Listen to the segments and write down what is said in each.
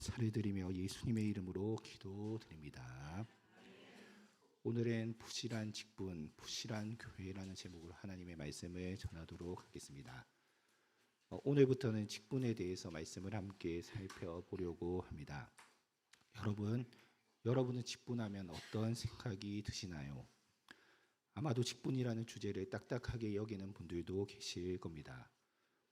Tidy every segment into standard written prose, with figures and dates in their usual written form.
사례드리며 예수님의 이름으로 기도드립니다. 오늘은 부실한 직분, 부실한 교회라는 제목으로 하나님의 말씀을 전하도록 하겠습니다. 오늘부터는 직분에 대해서 말씀을 함께 살펴보려고 합니다. 여러분은 직분하면 어떤 생각이 드시나요? 아마도 직분이라는 주제를 딱딱하게 여기는 분들도 계실 겁니다.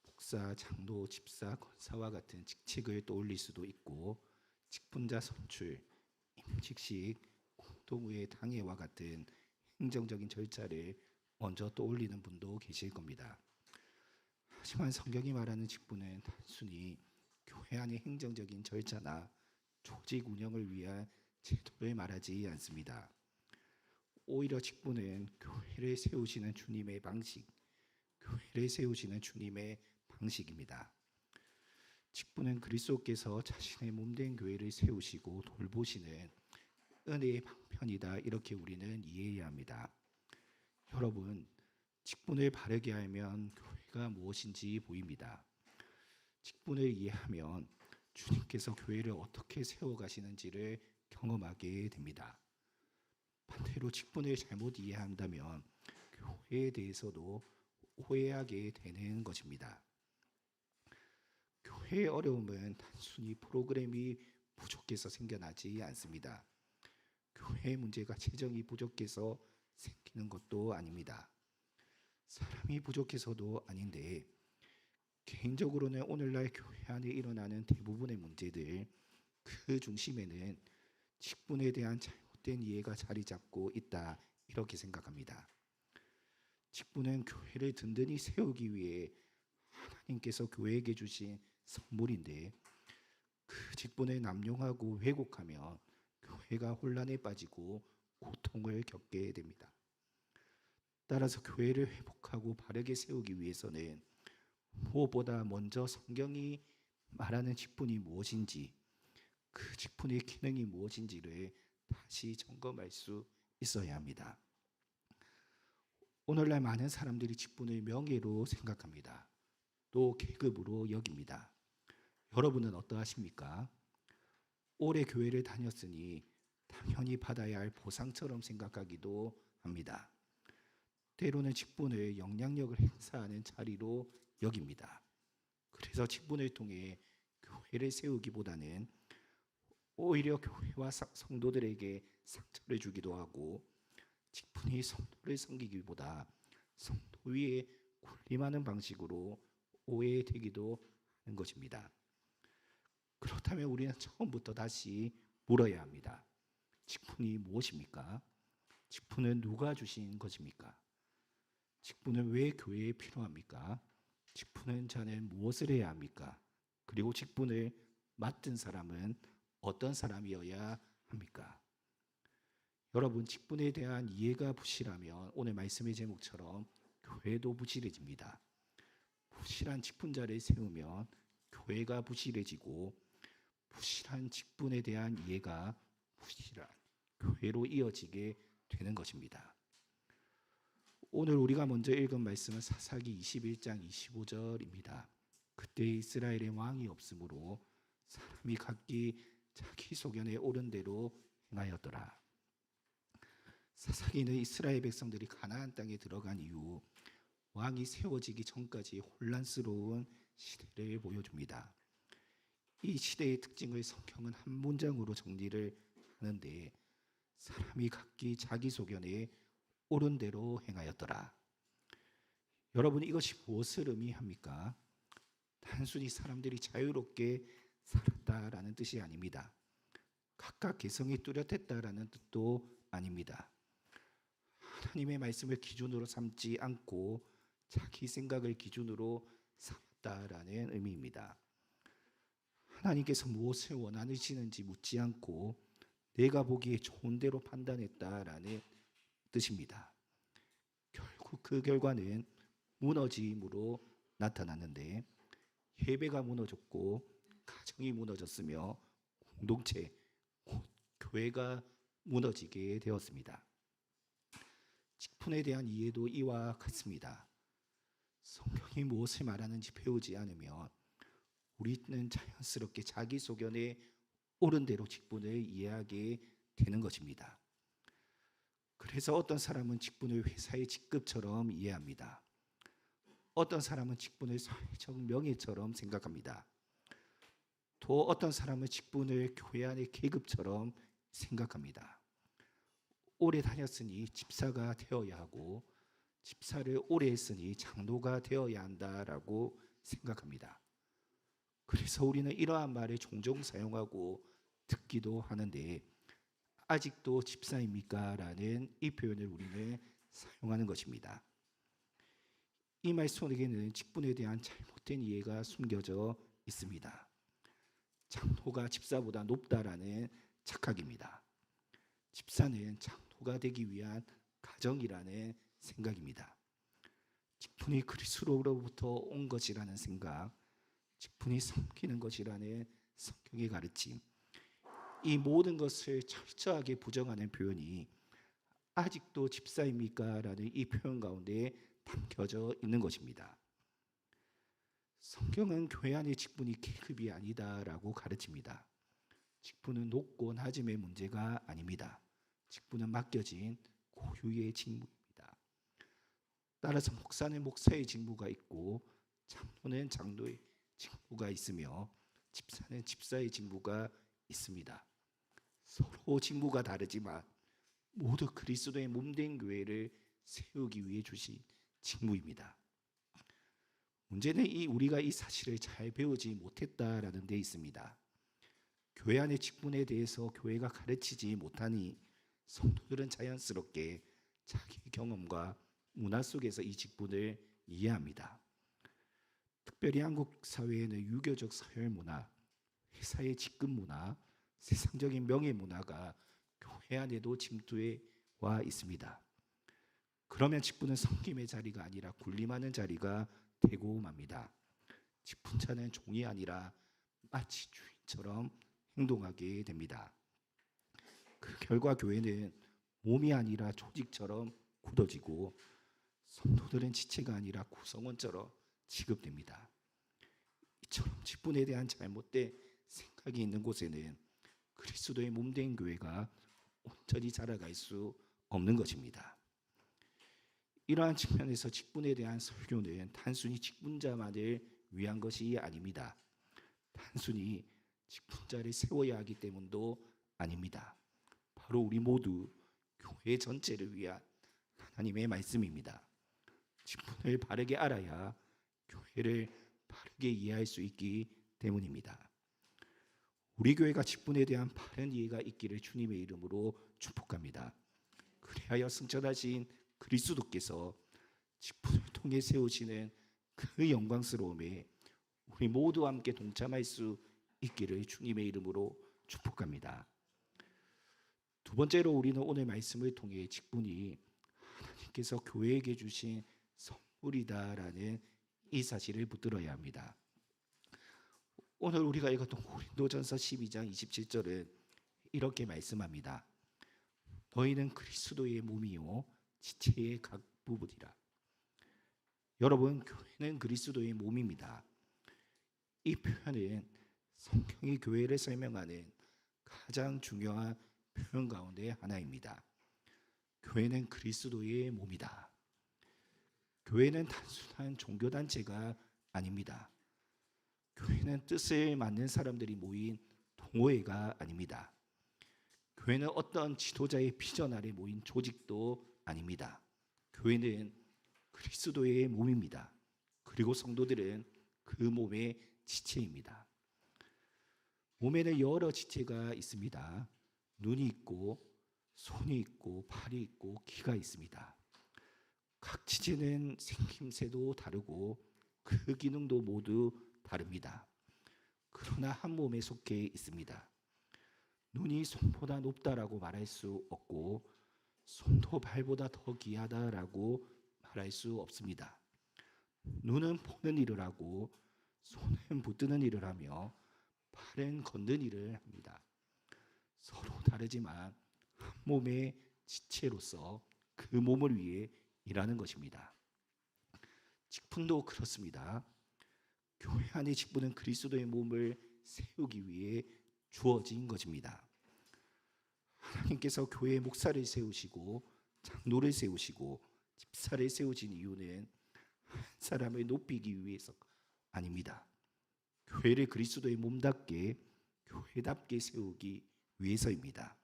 목사, 장로, 집사, 권사와 같은 직책을 떠올릴 수도 있고 직분자 선출, 임직식, 공동의 당회와 같은 행정적인 절차를 먼저 떠올리는 분도 계실 겁니다. 하지만 성경이 말하는 직분은 단순히 교회 안의 행정적인 절차나 조직 운영을 위한 제도를 말하지 않습니다. 오히려 직분은 교회를 세우시는 주님의 방식입니다. 직분은 그리스도께서 자신의 몸된 교회를 세우시고 돌보시는 은혜의 방편이다, 이렇게 우리는 이해해야 합니다. 여러분, 직분을 바르게 알면 교회가 무엇인지 보입니다. 직분을 이해하면 주님께서 교회를 어떻게 세워가시는지를 경험하게 됩니다. 반대로 직분을 잘못 이해한다면 교회에 대해서도 오해하게 되는 것입니다. 교회의 어려움은 단순히 프로그램이 부족해서 생겨나지 않습니다. 교회의 문제가 재정이 부족해서 생기는 것도 아닙니다. 사람이 부족해서도 아닌데, 개인적으로는 오늘날 교회 안에 일어나는 대부분의 문제들, 그 중심에는 직분에 대한 잘못된 이해가 자리 잡고 있다, 이렇게 생각합니다. 직분은 교회를 든든히 세우기 위해 하나님께서 교회에게 주신 선물인데, 그 직분을 남용하고 왜곡하면 교회가 혼란에 빠지고 고통을 겪게 됩니다. 따라서 교회를 회복하고 바르게 세우기 위해서는 무엇보다 먼저 성경이 말하는 직분이 무엇인지, 그 직분의 기능이 무엇인지를 다시 점검할 수 있어야 합니다. 오늘날 많은 사람들이 직분을 명예로 생각합니다. 또 계급으로 여깁니다. 여러분은 어떠하십니까? 오래 교회를 다녔으니 당연히 받아야 할 보상처럼 생각하기도 합니다. 때로는 직분을 영향력을 행사하는 자리로 여깁니다. 그래서 직분을 통해 교회를 세우기보다는 오히려 교회와 성도들에게 상처를 주기도 하고, 직분이 성도를 섬기기보다 성도 위에 군림하는 방식으로 오해되기도 하는 것입니다. 그렇다면 우리는 처음부터 다시 물어야 합니다. 직분이 무엇입니까? 직분은 누가 주신 것입니까? 직분은 왜 교회에 필요합니까? 직분은 자는 무엇을 해야 합니까? 그리고 직분을 맡은 사람은 어떤 사람이어야 합니까? 여러분, 직분에 대한 이해가 부실하면 오늘 말씀의 제목처럼 교회도 부실해집니다. 부실한 직분자를 세우면 교회가 부실해지고, 부실한 직분에 대한 이해가 부실한 교회로 이어지게 되는 것입니다. 오늘 우리가 먼저 읽은 말씀은 사사기 21장 25절입니다. 그때 이스라엘에 왕이 없으므로 사람이 각기 자기 소견에 옳은 대로 행하였더라. 사사기는 이스라엘 백성들이 가나안 땅에 들어간 이후 왕이 세워지기 전까지 혼란스러운 시대를 보여줍니다. 이 시대의 특징을 성경은 한 문장으로 정리를 하는데, 사람이 각기 자기 소견에 옳은 대로 행하였더라. 여러분, 이것이 무엇을 의미합니까? 단순히 사람들이 자유롭게 살았다라는 뜻이 아닙니다. 각각 개성이 뚜렷했다라는 뜻도 아닙니다. 하나님의 말씀을 기준으로 삼지 않고 자기 생각을 기준으로 삼았다라는 의미입니다. 하나님께서 무엇을 원하시는지 묻지 않고 내가 보기에 좋은 대로 판단했다라는 뜻입니다. 결국 그 결과는 무너짐으로 나타났는데, 예배가 무너졌고 가정이 무너졌으며 공동체, 곧 교회가 무너지게 되었습니다. 직분에 대한 이해도 이와 같습니다. 성경이 무엇을 말하는지 배우지 않으면 우리는 자연스럽게 자기 소견에 옳은 대로 직분을 이해하게 되는 것입니다. 그래서 어떤 사람은 직분을 회사의 직급처럼 이해합니다. 어떤 사람은 직분을 사회적 명예처럼 생각합니다. 또 어떤 사람은 직분을 교회 안의 계급처럼 생각합니다. 오래 다녔으니 집사가 되어야 하고 집사를 오래 했으니 장로가 되어야 한다라고 생각합니다. 그래서 우리는 이러한 말을 종종 사용하고 듣기도 하는데 아직도 집사입니까? 라는 이 표현을 우리는 사용하는 것입니다. 이 말 속에는 직분에 대한 잘못된 이해가 숨겨져 있습니다. 장로가 집사보다 높다라는 착각입니다. 집사는 장로가 되기 위한 가정이라는 생각입니다. 직분이 그리스도로부터 온 것이라는 생각, 직분이 섬기는 것이라는 성경의 가르침, 이 모든 것을 철저하게 부정하는 표현이 아직도 집사입니까? 라는 이 표현 가운데 담겨져 있는 것입니다. 성경은 교회 안의 직분이 계급이 아니다라고 가르칩니다. 직분은 높고 낮음의 문제가 아닙니다. 직분은 맡겨진 고유의 직무입니다. 따라서 목사는 목사의 직무가 있고 장로는 장로의 직무가 있으며 집사는 집사의 직무가 있습니다. 서로 직무가 다르지만 모두 그리스도의 몸된 교회를 세우기 위해 주신 직무입니다. 문제는 우리가 이 사실을 잘 배우지 못했다라는 데 있습니다. 교회 안의 직분에 대해서 교회가 가르치지 못하니 성도들은 자연스럽게 자기 경험과 문화 속에서 이 직분을 이해합니다. 특별히 한국 사회에는 유교적 서열 문화, 회사의 직급 문화, 세상적인 명예 문화가 교회 안에도 침투해 와 있습니다. 그러면 직분은 섬김의 자리가 아니라 군림하는 자리가 되고 맙니다. 직분자는 종이 아니라 마치 주인처럼 행동하게 됩니다. 그 결과 교회는 몸이 아니라 조직처럼 굳어지고 성도들은 지체가 아니라 구성원처럼 취급됩니다. 이처럼 직분에 대한 잘못된 생각이 있는 곳에는 그리스도의 몸된 교회가 온전히 자라갈 수 없는 것입니다. 이러한 측면에서 직분에 대한 설교는 단순히 직분자만을 위한 것이 아닙니다. 단순히 직분자를 세워야 하기 때문도 아닙니다. 바로 우리 모두 교회 전체를 위한 하나님의 말씀입니다. 직분을 바르게 알아야 교회를 바르게 이해할 수 있기 때문입니다. 우리 교회가 직분에 대한 바른 이해가 있기를 주님의 이름으로 축복합니다. 그리하여 승천하신 그리스도께서 직분을 통해 세우시는 그 영광스러움에 우리 모두 함께 동참할 수 있기를 주님의 이름으로 축복합니다. 두 번째로 우리는 오늘 말씀을 통해 직분이 하나님께서 교회에게 주신 선물이다라는 이 사실을 붙들어야 합니다. 오늘 우리가 읽었던 고린도전서 12장 27절은 이렇게 말씀합니다. 너희는 그리스도의 몸이요 지체의 각 부분이라. 여러분, 교회는 그리스도의 몸입니다. 이 표현은 성경이 교회를 설명하는 가장 중요한 표현 가운데 하나입니다. 교회는 그리스도의 몸이다. 교회는 단순한 종교단체가 아닙니다. 교회는 뜻을 맞는 사람들이 모인 동호회가 아닙니다. 교회는 어떤 지도자의 비전 아래 모인 조직도 아닙니다. 교회는 그리스도의 몸입니다. 그리고 성도들은 그 몸의 지체입니다. 몸에는 여러 지체가 있습니다. 눈이 있고 손이 있고 발이 있고 귀가 있습니다. 각 지체는 생김새도 다르고 그 기능도 모두 다릅니다. 그러나 한 몸에 속해 있습니다. 눈이 손보다 높다라고 말할 수 없고 손도 발보다 더 귀하다라고 말할 수 없습니다. 눈은 보는 일을 하고 손은 붙드는 일을 하며 발은 걷는 일을 합니다. 서로 다르지만 한 몸의 지체로서 그 몸을 위해 일하는 것입니다. 직분도 그렇습니다. 교회 안의 직분은 그리스도의 몸을 세우기 위해 주어진 것입니다. 하나님께서 교회에 목사를 세우시고 장로를 세우시고 집사를 세우신 이유는 한 사람을 높이기 위해서 아닙니다. 교회를 그리스도의 몸답게 교회답게 세우기 위해서입니다.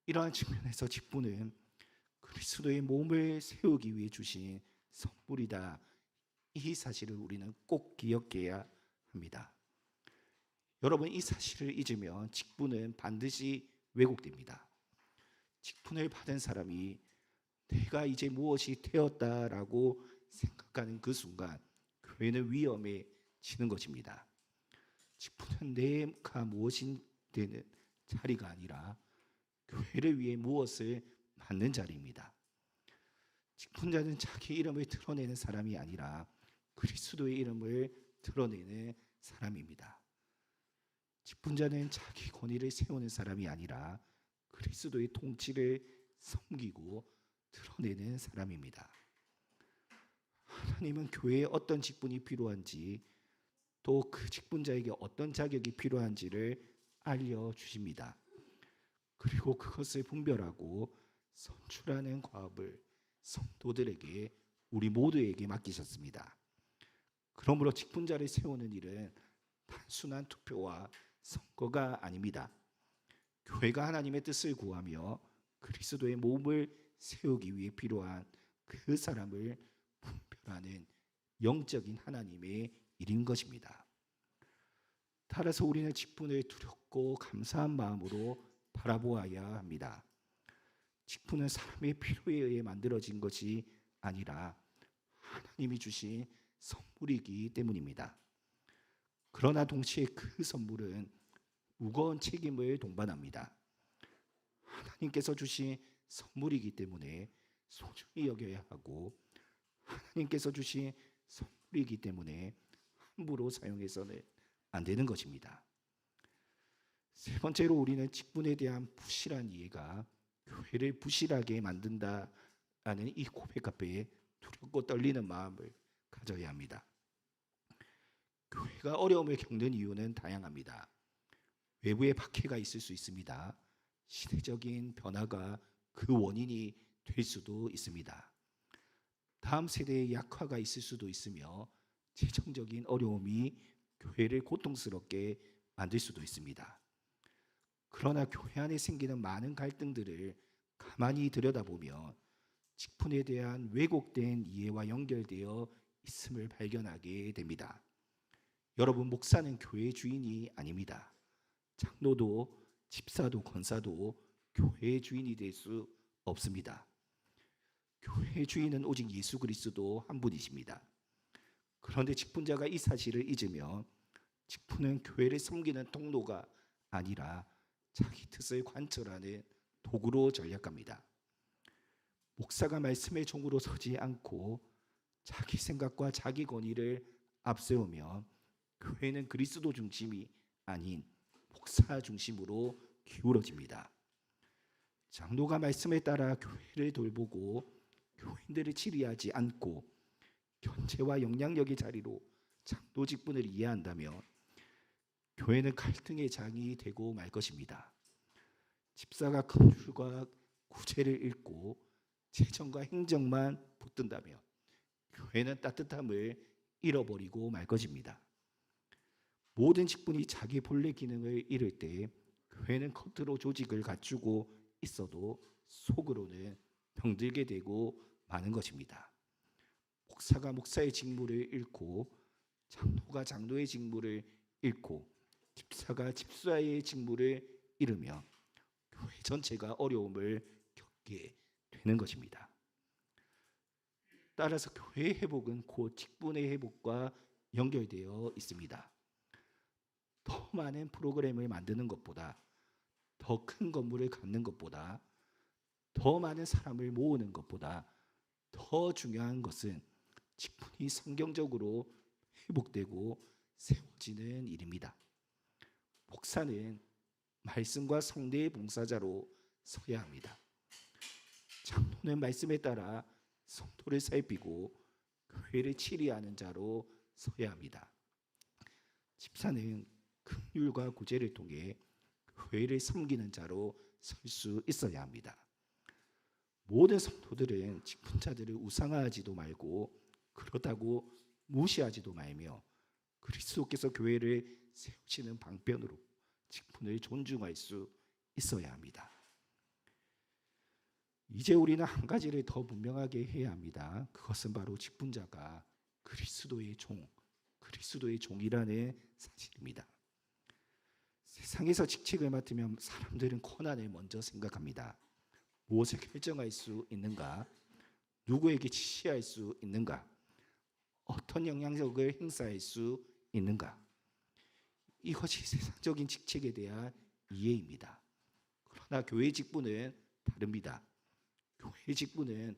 이러한 측면에서 직분은 그리스도의 몸을 세우기 위해 주신 선물이다. 이 사실을 우리는 꼭 기억해야 합니다. 여러분, 이 사실을 잊으면 직분은 반드시 왜곡됩니다. 직분을 받은 사람이 내가 이제 무엇이 되었다라고 생각하는 그 순간 교회는 위험해지는 것입니다. 직분은 내가 무엇이 되는 자리가 아니라 교회를 위해 무엇을 맡는 자리입니다. 직분자는 자기 이름을 드러내는 사람이 아니라 그리스도의 이름을 드러내는 사람입니다. 직분자는 자기 권위를 세우는 사람이 아니라 그리스도의 통치를 섬기고 드러내는 사람입니다. 하나님은 교회에 어떤 직분이 필요한지 또 그 직분자에게 어떤 자격이 필요한지를 알려주십니다. 그리고 그것을 분별하고 선출하는 과업을 성도들에게 우리 모두에게 맡기셨습니다. 그러므로 직분자를 세우는 일은 단순한 투표와 선거가 아닙니다. 교회가 하나님의 뜻을 구하며 그리스도의 몸을 세우기 위해 필요한 그 사람을 분별하는 영적인 하나님의 일인 것입니다. 따라서 우리는 직분을 두렵고 감사한 마음으로 바라보아야 합니다. 직분은 사람의 필요에 의해 만들어진 것이 아니라 하나님이 주신 선물이기 때문입니다. 그러나 동시에 그 선물은 무거운 책임을 동반합니다. 하나님께서 주신 선물이기 때문에 소중히 여겨야 하고 하나님께서 주신 선물이기 때문에 함부로 사용해서는 안 되는 것입니다. 세 번째로 우리는 직분에 대한 부실한 이해가 교회를 부실하게 만든다라는 이 고백 앞에 두렵고 떨리는 마음을 가져야 합니다. 교회가 어려움을 겪는 이유는 다양합니다. 외부의 박해가 있을 수 있습니다. 시대적인 변화가 그 원인이 될 수도 있습니다. 다음 세대의 약화가 있을 수도 있으며 재정적인 어려움이 교회를 고통스럽게 만들 수도 있습니다. 그러나 교회 안에 생기는 많은 갈등들을 가만히 들여다보면 직분에 대한 왜곡된 이해와 연결되어 있음을 발견하게 됩니다. 여러분, 목사는 교회의 주인이 아닙니다. 장로도 집사도 권사도 교회의 주인이 될 수 없습니다. 교회의 주인은 오직 예수 그리스도 한 분이십니다. 그런데 직분자가 이 사실을 잊으면 직분은 교회를 섬기는 통로가 아니라 자기 뜻을 관철하는 도구로 전락합니다. 목사가 말씀의 종으로 서지 않고 자기 생각과 자기 권위를 앞세우면 교회는 그리스도 중심이 아닌 목사 중심으로 기울어집니다. 장로가 말씀에 따라 교회를 돌보고 교인들을 치리하지 않고 견제와 영향력의 자리로 장로 직분을 이해한다면 교회는 갈등의 장이 되고 말 것입니다. 집사가 긍휼과 구제를 잃고 재정과 행정만 붙든다면 교회는 따뜻함을 잃어버리고 말 것입니다. 모든 직분이 자기 본래 기능을 잃을 때 교회는 겉으로 조직을 갖추고 있어도 속으로는 병들게 되고 마는 것입니다. 목사가 목사의 직무를 잃고 장로가 장로의 직무를 잃고 집사가 집사의 직무를 잃으며 교회 전체가 어려움을 겪게 되는 것입니다. 따라서 교회의 회복은 곧 직분의 회복과 연결되어 있습니다. 더 많은 프로그램을 만드는 것보다, 더 큰 건물을 갖는 것보다, 더 많은 사람을 모으는 것보다 더 중요한 것은 직분이 성경적으로 회복되고 세워지는 일입니다. 목사는 말씀과 성례의 봉사자로 서야 합니다. 장로는 말씀에 따라 성도를 살피고 교회를 치리하는 자로 서야 합니다. 집사는 긍휼과 구제를 통해 교회를 섬기는 자로 설 수 있어야 합니다. 모든 성도들은 직분자들을 우상화하지도 말고 그렇다고 무시하지도 말며 그리스도께서 교회를 세우시는 방편으로 직분을 존중할 수 있어야 합니다. 이제 우리는 한 가지를 더 분명하게 해야 합니다. 그것은 바로 직분자가 그리스도의 종이라는 사실입니다. 세상에서 직책을 맡으면 사람들은 권한을 먼저 생각합니다. 무엇을 결정할 수 있는가? 누구에게 지시할 수 있는가? 어떤 영향력을 행사할 수 있는가? 이것이 세상적인 직책에 대한 이해입니다. 그러나 교회 직분은 다릅니다. 교회 직분은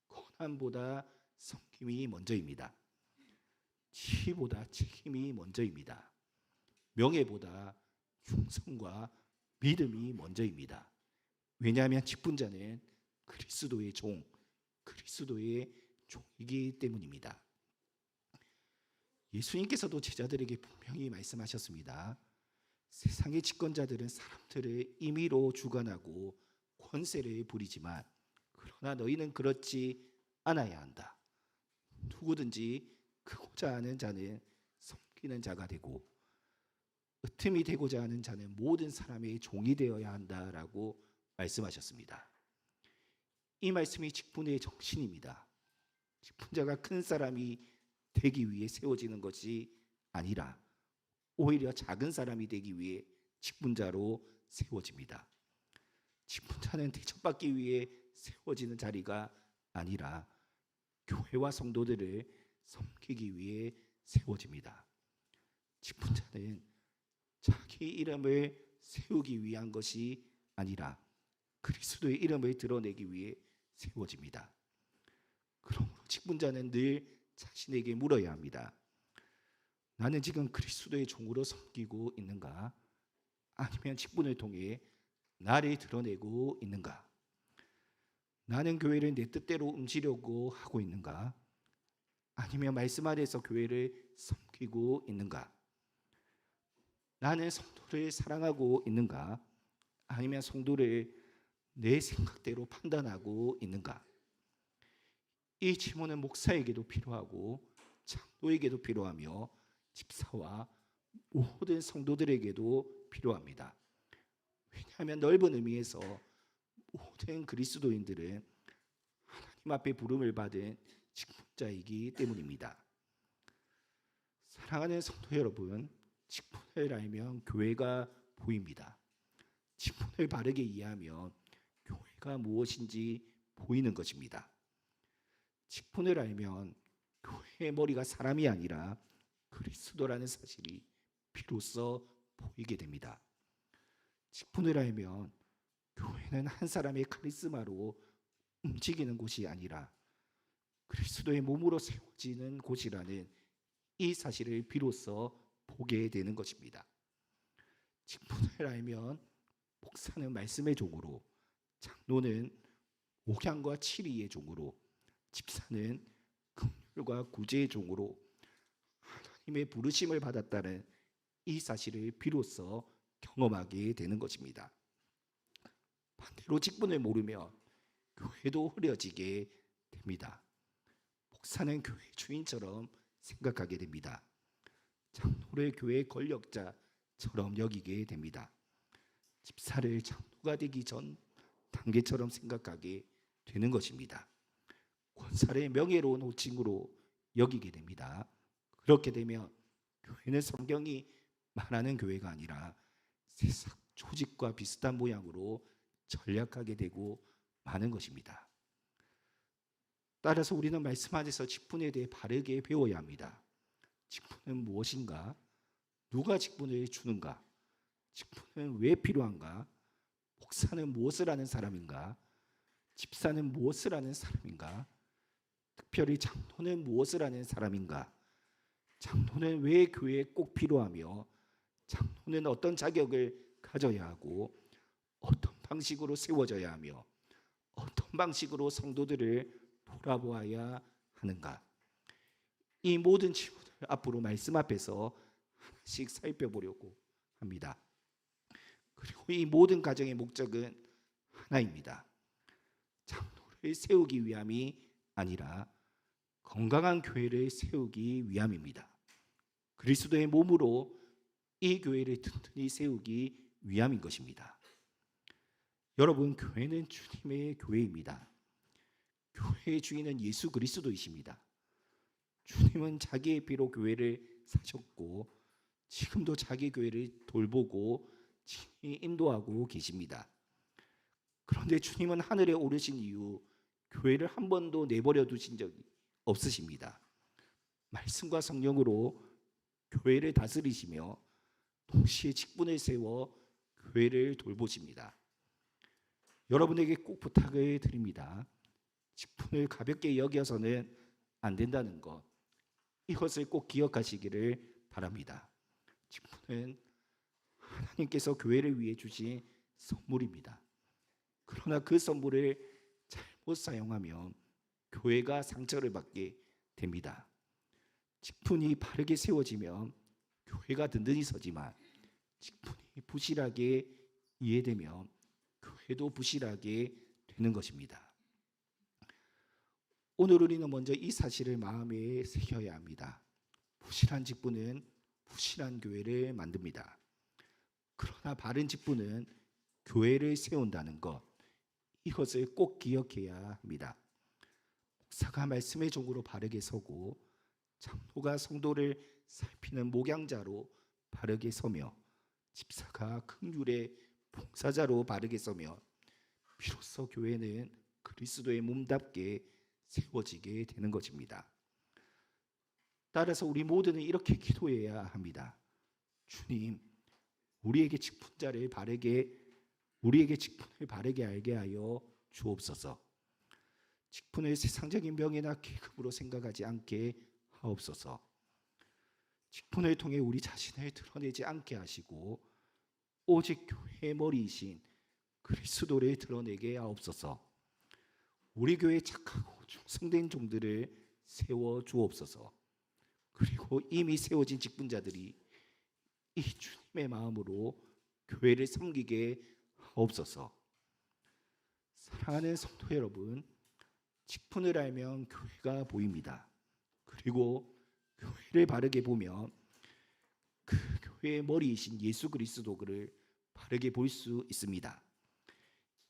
권한보다 섬김이 먼저입니다. 지위보다 책임이 먼저입니다. 명예보다 충성과 믿음이 먼저입니다. 왜냐하면 직분자는 그리스도의 종이기 때문입니다. 예수님께서도 제자들에게 분명히 말씀하셨습니다. 세상의 집권자들은 사람들을 임의로 주관하고 권세를 부리지만 그러나 너희는 그렇지 않아야 한다. 누구든지 크고자 하는 자는 섬기는 자가 되고 으뜸이 되고자 하는 자는 모든 사람의 종이 되어야 한다라고 말씀하셨습니다. 이 말씀이 직분의 정신입니다. 직분자가 큰 사람이 되기 위해 세워지는 것이 아니라 오히려 작은 사람이 되기 위해 직분자로 세워집니다. 직분자는 대접받기 위해 세워지는 자리가 아니라 교회와 성도들을 섬기기 위해 세워집니다. 직분자는 자기 이름을 세우기 위한 것이 아니라 그리스도의 이름을 드러내기 위해 세워집니다. 그러므로 직분자는 늘 자신에게 물어야 합니다. 나는 지금 그리스도의 종으로 섬기고 있는가? 아니면 직분을 통해 나를 드러내고 있는가? 나는 교회를 내 뜻대로 움직이려고 하고 있는가? 아니면 말씀 아래서 교회를 섬기고 있는가? 나는 성도를 사랑하고 있는가? 아니면 성도를 내 생각대로 판단하고 있는가? 이 질문은 목사에게도 필요하고 장로에게도 필요하며 집사와 모든 성도들에게도 필요합니다. 왜냐하면 넓은 의미에서 모든 그리스도인들은 하나님 앞에 부름을 받은 직분자이기 때문입니다. 사랑하는 성도 여러분, 직분을 알면 교회가 보입니다. 직분을 바르게 이해하면 교회가 무엇인지 보이는 것입니다. 직분을 알면 교회의 머리가 사람이 아니라 그리스도라는 사실이 비로소 보이게 됩니다. 직분을 알면 교회는 한 사람의 카리스마로 움직이는 곳이 아니라 그리스도의 몸으로 세워지는 곳이라는 이 사실을 비로소 보게 되는 것입니다. 직분을 알면 목사는 말씀의 종으로, 장로는 목양과 치리의 종으로, 집사는 긍휼과 구제의 종으로 하나님의 부르심을 받았다는 이 사실을 비로소 경험하게 되는 것입니다. 반대로 직분을 모르면 교회도 흐려지게 됩니다. 목사는 교회 주인처럼 생각하게 됩니다. 장로를 교회의 권력자처럼 여기게 됩니다. 집사를 장로가 되기 전 단계처럼 생각하게 되는 것입니다. 권사를 명예로운 호칭으로 여기게 됩니다. 그렇게 되면 교회는 성경이 말하는 교회가 아니라 세상 조직과 비슷한 모양으로 전략하게 되고 마는 것입니다. 따라서 우리는 말씀 안에서 직분에 대해 바르게 배워야 합니다. 직분은 무엇인가? 누가 직분을 주는가? 직분은 왜 필요한가? 목사는 무엇을 하는 사람인가? 집사는 무엇을 하는 사람인가? 특별히 장로는 무엇을 하는 사람인가? 장로는 왜 교회에 꼭 필요하며 장로는 어떤 자격을 가져야 하고 어떤 방식으로 세워져야 하며 어떤 방식으로 성도들을 돌아보아야 하는가? 이 모든 질문을 앞으로 말씀 앞에서 하나씩 살펴보려고 합니다. 그리고 이 모든 가정의 목적은 하나입니다. 장로를 세우기 위함이 아니라 건강한 교회를 세우기 위함입니다. 그리스도의 몸으로 이 교회를 튼튼히 세우기 위함인 것입니다. 여러분, 교회는 주님의 교회입니다. 교회의 주인은 예수 그리스도이십니다. 주님은 자기의 피로 교회를 사셨고 지금도 자기 교회를 돌보고 인도하고 계십니다. 그런데 주님은 하늘에 오르신 이후 교회를 한 번도 내버려 두신 적이 없으십니다. 말씀과 성령으로 교회를 다스리시며 동시에 직분을 세워 교회를 돌보십니다. 여러분에게 꼭 부탁을 드립니다. 직분을 가볍게 여겨서는 안 된다는 것, 이것을 꼭 기억하시기를 바랍니다. 직분은 하나님께서 교회를 위해 주신 선물입니다. 그러나 그 선물을 잘못 사용하면 교회가 상처를 받게 됩니다. 직분이 바르게 세워지면 교회가 든든히 서지만 직분이 부실하게 이해되면 교회도 부실하게 되는 것입니다. 오늘 우리는 먼저 이 사실을 마음에 새겨야 합니다. 부실한 직분은 부실한 교회를 만듭니다. 그러나 바른 직분은 교회를 세운다는 것, 이것을 꼭 기억해야 합니다. 목사가 말씀의 종으로 바르게 서고 장로가 성도를 살피는 목양자로 바르게 서며 집사가 긍휼의 봉사자로 바르게 서며 비로소 교회는 그리스도의 몸답게 세워지게 되는 것입니다. 따라서 우리 모두는 이렇게 기도해야 합니다. 주님, 우리에게 직분을 바르게 알게 하여 주옵소서. 직분을 세상적인 명예나 계급으로 생각하지 않게 하옵소서. 직분을 통해 우리 자신을 드러내지 않게 하시고 오직 교회의 머리이신 그리스도를 드러내게 하옵소서. 우리 교회에 착하고 충성된 종들을 세워 주옵소서. 그리고 이미 세워진 직분자들이 이 주님의 마음으로 교회를 섬기게 하옵소서. 사랑하는 성도 여러분, 직분을 알면 교회가 보입니다. 그리고 교회를 바르게 보면 그 교회의 머리이신 예수 그리스도를 바르게 볼 수 있습니다.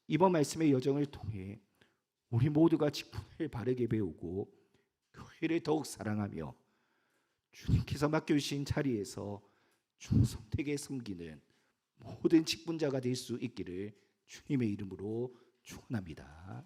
이번 말씀의 여정을 통해 우리 모두가 직분을 바르게 배우고 교회를 더욱 사랑하며 주님께서 맡겨주신 자리에서 충성되게 섬기는 모든 직분자가 될 수 있기를 주님의 이름으로 축원합니다.